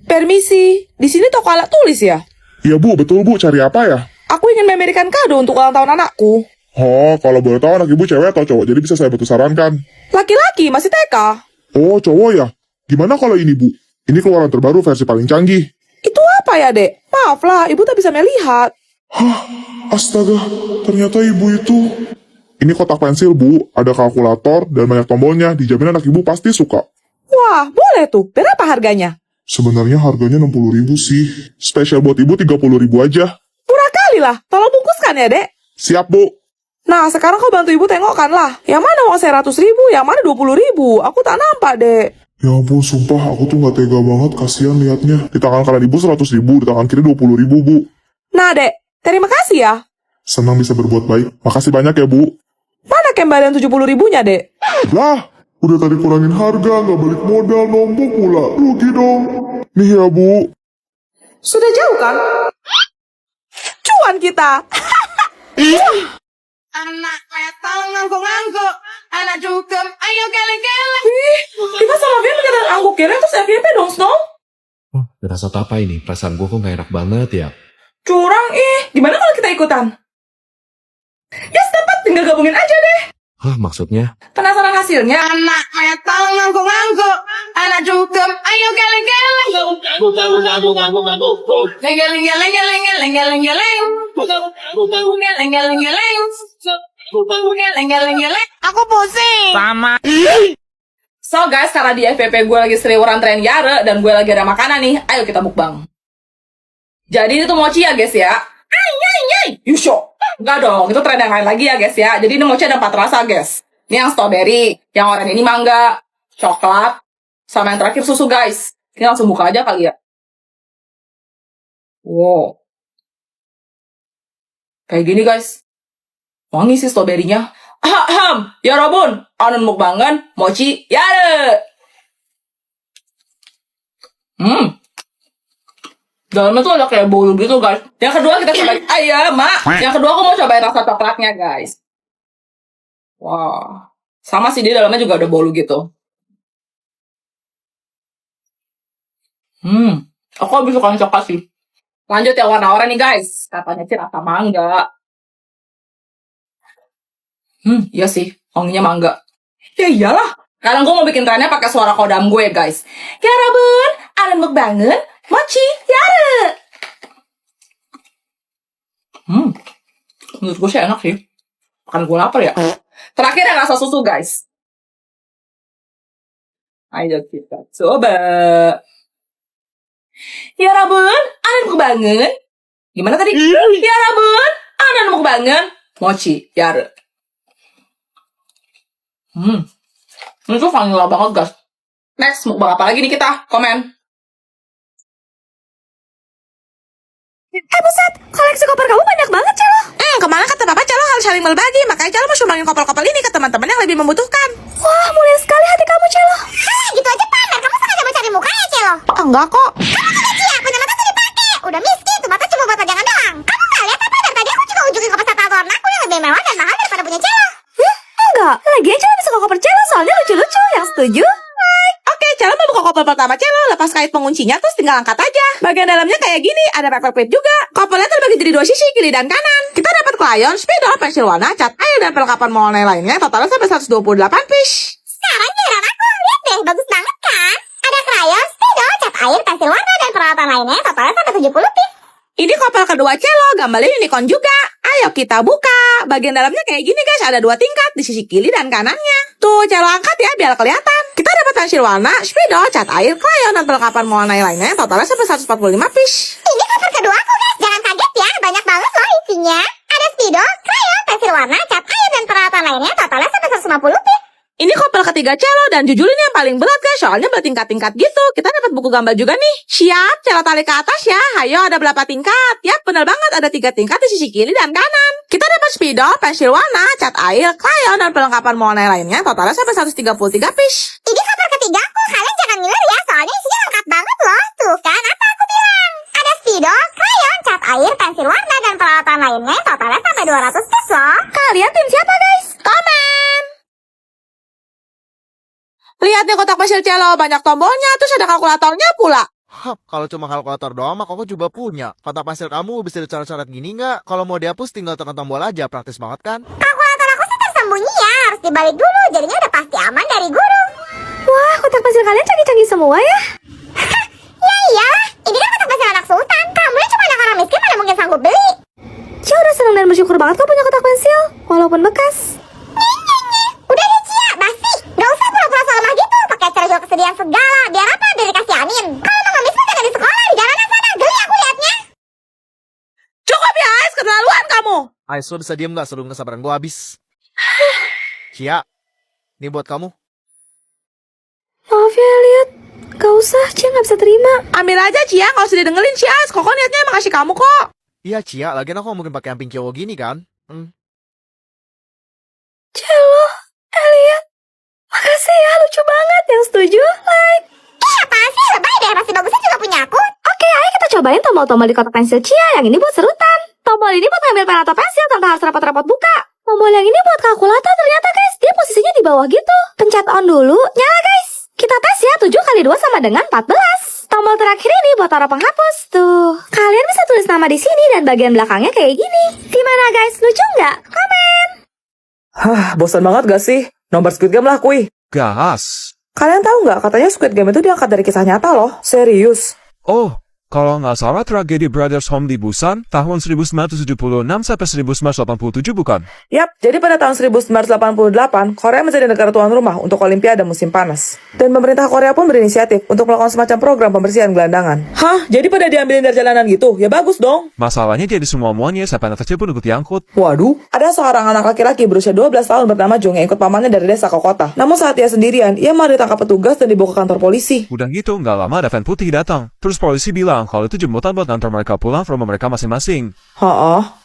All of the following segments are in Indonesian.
Permisi. Di sini toko alat tulis ya? Iya Bu, betul Bu, cari apa ya? Aku ingin memberikan kado untuk ulang tahun anakku. Oh, kalau boleh tahu anak Ibu cewek atau cowok, jadi bisa saya bantu sarankan. Laki-laki, masih TK. Oh, cowok ya? Gimana kalau ini Bu? Ini keluaran terbaru versi paling canggih. Itu apa ya, Dek? Maaf lah, Ibu tak bisa melihat. Hah, astaga, ternyata Ibu itu... Ini kotak pensil Bu, ada kalkulator dan banyak tombolnya, dijamin anak Ibu pasti suka. Wah, boleh tuh. Berapa harganya? Sebenarnya harganya 60.000 sih. Spesial buat Ibu 30.000 aja. Murah kali lah. Tolong bungkuskan ya, Dek. Siap Bu. Nah, sekarang kau bantu Ibu tengokkan lah. Yang mana uang 100.000, yang mana 20.000. Aku tak nampak, Dek. Ya ampun, sumpah aku tuh gak tega banget, kasihan liatnya. Di tangan kanan Ibu 100.000, di tangan kiri 20.000 Bu. Nah, Dek. Terima kasih ya. Senang bisa berbuat baik. Makasih banyak ya Bu. Mana kembalian 70.000-nya, Dek? Lah, udah tadi kurangin harga, gak balik modal, nombok pula. Rugi dong. Nih ya Bu. Sudah jauh kan? Cuan kita. Anak metal ngangguk-ngangguk, anak dugem, ayo geleng-geleng. Kita sama Via beneran angguk kira terus FYP dong, Snow. Ngerasa apa ini? Perasaan gue kok gak enak banget ya? Curang gimana kalau kita ikutan? Ya setempat tinggal gabungin aja deh. Hah, maksudnya? Penasaran hasilnya? Anak metal ngangguk-ngangguk, anak dugem, ayo geleng-geleng. Geleng-geleng-geleng. Aku pusing. Sama. So guys, karena di FVP gue lagi seliweran tren Yare dan gue lagi ada makanan nih, ayo kita mukbang. Jadi ini tuh mochi ya guys ya. Yusho. Enggak dong, itu tren yang lain lagi ya guys ya. Jadi ini mochi ada 4 rasa guys. Ini yang strawberry, yang oranye ini mangga, coklat, sama yang terakhir susu guys. Ini langsung buka aja kali ya. Wow. Kayak gini guys. Wangi sih strawberry-nya. Ya Robun, anon mukbangan mochi Yare. Dalamnya tuh ada kayak bolu gitu guys. Yang kedua kita cobain ayam, Mak. Yang kedua aku mau cobain rasa coklatnya guys. Wah. Sama sih, dia dalamnya juga ada bolu gitu. Aku lebih suka yang coklat sih. Lanjut yang warna oranye nih guys. Katanya sih rasa mangga. Iya sih, wanginya mangga. Ya iyalah. Sekarang gue mau bikin trennya pakai suara kodam gue guys. Ya Robun, anon mukbangan mochi Yare. Menurut gue sih enak sih. Makan gue lapar ya. Terakhir yang rasa susu guys. Ayo kita coba. Ya Robun, anon mukbangan. Gimana tadi? Ya Robun, anon mukbangan mochi Yare. Ini tuh vanilla banget guys. Next, mukbang apa lagi nih kita? Komen. Buset, koleksi koper kamu banyak banget, Celo. Kemarin kata Papa Celo harus saling berbagi. Makanya Celo mau sumbangin koper-koper ini ke teman-teman yang lebih membutuhkan. Wah, mulia sekali hati kamu, Celo. Gitu aja pamer, kamu sengaja mencari muka ya, Celo? Enggak kok. Kamu tuh kecil, punya mata tuh dipakai. Udah miskin, tuh mata cuma buat pajangan doang. Kamu gak lihat apa? Dari tadi aku juga ujungin koper satu warna aku yang lebih mewah dan mahal daripada punya Celo. Enggak, lagian Celo bisa koper Celo soalnya lucu-lucu, yang setuju? Oke, Celo mau buka koper pertama Celo. Lepas kait penguncinya, terus tinggal angkat aja. Bagian dalamnya kayak gini, ada paper plate juga. Kopernya terbagi jadi 2 sisi, kiri dan kanan. Kita dapat crayon, spidol, pensil warna, cat air, dan perlengkapan mewarnai lainnya. Totalnya sampai 128 piece. Sekarang giliran aku, lihat deh, bagus banget kan? Ada krayon, spidol, cat air, pensil warna, dan peralatan lainnya. Totalnya sampai 70 piece. Ini koper kedua Celo, gambarnya unicorn juga. Ayo kita buka. Bagian dalamnya kayak gini guys, ada 2 tingkat di sisi kiri dan kanannya. Tuh, Celo angkat ya biar kelihatan. Kita dapat pensil warna, spidol, cat air, crayon, dan perlengkapan mewarnai lainnya. Totalnya sampai 145 piece. Ini cover kedua aku guys, jangan kaget ya, banyak banget loh isinya. Ada spidol, krayon, pensil warna, cat air, dan peralatan lainnya. Totalnya sampai 150 piece. Ini koper ketiga Celo dan jujur ini yang paling berat guys, soalnya bertingkat-tingkat gitu. Kita dapat buku gambar juga nih. Siap, Celo tarik ke atas ya. Hayo, ada berapa tingkat? Yap, benar banget, ada 3 tingkat di sisi kiri dan kanan. Kita dapat spidol, pensil warna, cat air, crayon, dan perlengkapan mewarnai lainnya. Totalnya sampai 133 piece. Ini cover ketiga aku, kalian jangan ngiler ya, soalnya isinya lengkap banget loh. Tuh kan, apa aku bilang? Ada spidol, krayon, cat air, pensil warna, dan peralatan lainnya. Totalnya sampai 200 piece loh. Kalian tim siapa guys? Komen! Lihat nih kotak pensil cello banyak tombolnya, terus ada kalkulatornya pula. Hap, kalau cuma kalkulator doang mah Koko juga punya. Kotak pensil kamu bisa dicoret-coret gini nggak? Kalau mau dihapus tinggal tekan tombol aja, praktis banget kan? Kalkulator aku sih tersembunyi ya, harus dibalik dulu, jadinya udah pasti aman dari guru. Wah, kotak pensil kalian canggih-canggih semua ya. Ya iyalah, ini kan kotak pensil anak sultan. Kamu yang cuma anak orang miskin mana mungkin sanggup beli. Cia udah senang dan bersyukur banget kau punya kotak pensil, walaupun bekas. Udah deh Cia, basi. Gak usah pura-pura soal mah gitu, pakai cara jual kesedihan segala. Biar apa? Biar dikasihanin. Kalau mau ngemis mah jangan di sekolah, di jalanan sana. Geli aku liatnya. Cukup ya, Ais, keterlaluan kamu. Ais, lo bisa diem nggak sebelum kesabaran gue habis? Cia, ini buat kamu. Maaf ya, Elliot. Gak usah, Cia gak bisa terima. Ambil aja, Cia, nggak usah didengerin, Cia. Koko niatnya emang kasih kamu kok. Iya Cia, lagian aku mungkin pakai amping cowok gini kan? Cello, Elliot. Makasih ya, lucu banget. Yang setuju, like. Apaan sih? Lebay deh, masih bagusnya juga punya aku. Oke, ayo kita cobain tombol-tombol di kotak pensil Cia. Yang ini buat serutan. Tombol ini buat ngambil pen atau pensil tanpa harus repot-repot buka. Tombol yang ini buat kalkulator ternyata guys. Dia posisinya di bawah gitu. Pencet on dulu, nyala guys. Kita tes ya, 7 kali 2 sama dengan 14. Tombol terakhir ini buat taruh penghapus tuh. Kalian bisa tulis nama di sini dan bagian belakangnya kayak gini. Gimana guys, lucu nggak? Komen. Hah, bosan banget gak sih? Nomor Squid Game lah, kui. Gas. Kalian tahu nggak, katanya Squid Game itu diangkat dari kisah nyata loh. Serius. Oh, kalau nggak salah tragedi Brothers Home di Busan tahun 1976 sampai 1987 bukan? Yap, jadi pada tahun 1988, Korea menjadi negara tuan rumah untuk Olimpiade musim panas. Dan pemerintah Korea pun berinisiatif untuk melakukan semacam program pembersihan gelandangan. Hah? Jadi pada diambilin dari jalanan gitu? Ya bagus dong. Masalahnya jadi semua-muanya sampai anak kecil pun ikut diangkut. Waduh, ada seorang anak laki-laki berusia 12 tahun bernama Jung yang ikut pamannya dari desa ke kota. Namun saat ia sendirian, ia malah ditangkap petugas dan dibawa ke kantor polisi. Udah gitu, nggak lama ada van putih datang. Terus polisi bilang kalau itu jemputan buat ngantar mereka pulang ke rumah mereka masing-masing.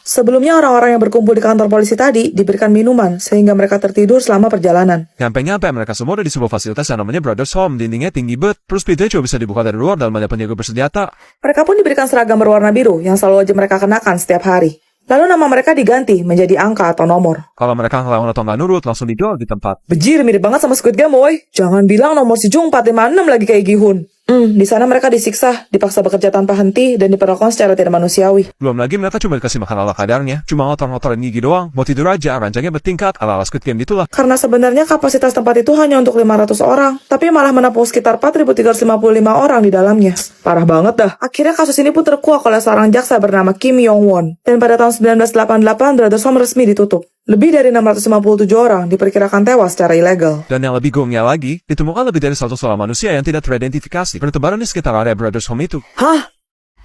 Sebelumnya orang-orang yang berkumpul di kantor polisi tadi diberikan minuman sehingga mereka tertidur selama perjalanan. Nyampe-nyampe mereka semua ada di sebuah fasilitas yang namanya Brothers Home. Dindingnya tinggi bet, terus pintunya cuma bisa dibuka dari luar dan banyak penjaga bersenjata. Mereka pun diberikan seragam berwarna biru yang selalu aja mereka kenakan setiap hari. Lalu nama mereka diganti menjadi angka atau nomor. Kalau mereka ngelawan atau nggak nurut, langsung dijual di tempat. Bejir, mirip banget sama Squid Game, woy. Jangan bilang nomor si Jung 456 lagi kayak Gihun. Di sana mereka disiksa, dipaksa bekerja tanpa henti, dan diperlakukan secara tidak manusiawi. Belum lagi mereka cuma dikasih makan ala kadarnya. Cuma ngotor-ngotorin gigi doang. Mau tidur aja, ranjangnya bertingkat, ala-ala Squid Game gitulah. Karena sebenarnya kapasitas tempat itu hanya untuk 500 orang, tapi malah menampung sekitar 4.355 orang di dalamnya. Parah banget dah. Akhirnya kasus ini pun terkuak oleh seorang jaksa bernama Kim Yong-won. Dan pada tahun 1988, Brothers Home resmi ditutup. Lebih dari 657 orang diperkirakan tewas secara ilegal. Dan yang lebih gongnya lagi, ditemukan lebih dari 100 orang manusia yang tidak teridentifikasi. Bertebaran di sekitar area Brothers Home itu. Hah?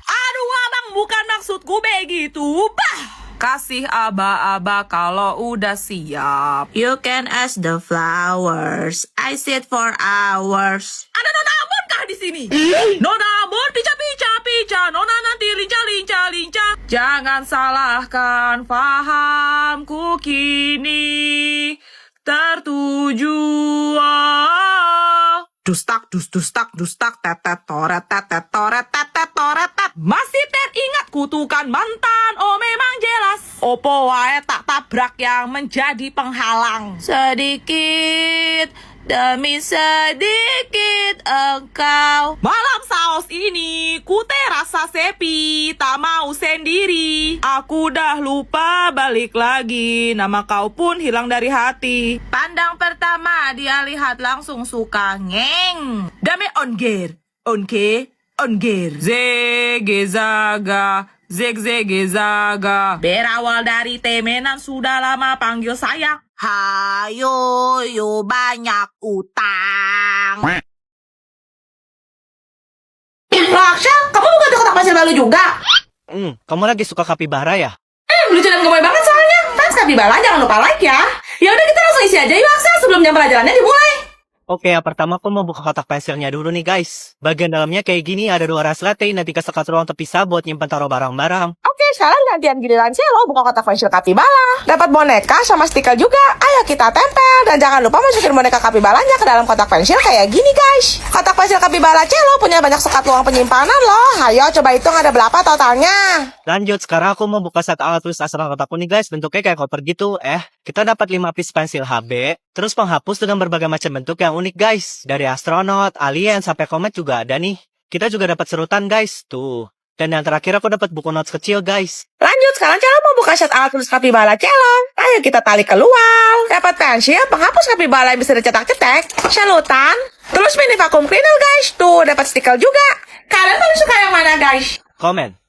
Aduh abang, bukan maksudku begitu, bah. Kasih aba-aba kalau udah siap. You can ask the flowers. I sit for hours. Ada Nona Ambon kah di sini? Nona Ambon, pica, Nona nanti linca. Jangan salahkan fahamku kini tertuju. Dustak, tetet, toret, Masih teringat kutukan mantan, oh memang jelas. Opo wae tak tabrak yang menjadi penghalang. Sedikit demi sedikit engkau. Malam saus ini ku terasa sepi, tak mau sendiri. Aku dah lupa balik lagi, nama kau pun hilang dari hati. Pandang pertama dia lihat langsung suka ngeng. Dame onge. Zege zaga, zege zaga. Berawal dari temenan sudah lama panggil sayang. Hayo, yo banyak utang. Laksha, kamu bukan di kotak pasir baru juga? Kamu lagi suka kapibara ya? Lucu dan gemoy banget soalnya. Fans Kapibala jangan lupa like ya. Ya udah kita langsung isi aja yuk Laksha sebelum jam pelajarannya dimulai. Oke, yang pertama aku mau buka kotak pensilnya dulu nih guys. Bagian dalamnya kayak gini, ada 2 ras latte, nanti kesekat ruang terpisah buat nyimpan taruh barang-barang. Oke, sekarang gantian giliran Cello buka kotak pensil Kapibala. Dapat boneka sama stiker juga. Ayo kita tempel dan jangan lupa masukin boneka Kapibalanya ke dalam kotak pensil kayak gini guys. Kotak pensil Kapibala Cello punya banyak sekat ruang penyimpanan loh. Ayo coba hitung ada berapa totalnya. Lanjut, sekarang aku mau buka set alat tulis asal kotakku nih guys, bentuknya kayak koper gitu. Kita dapat 5 piece pensil HB, terus penghapus dengan berbagai macam bentuk yang yang unik guys. Dari astronot, alien, sampai komet juga ada nih. Kita juga dapat serutan guys, tuh. Dan yang terakhir aku dapat buku notes kecil guys. Lanjut, sekarang Celo mau buka set alat tulis kapibala Celo. Ayo kita tarik keluar. Dapat pensil, penghapus kapibala yang bisa dicetak-cetak. Selutan. Terus mini vacuum cleaner guys. Tuh, dapat stiker juga. Kalian paling suka yang mana guys? Komen.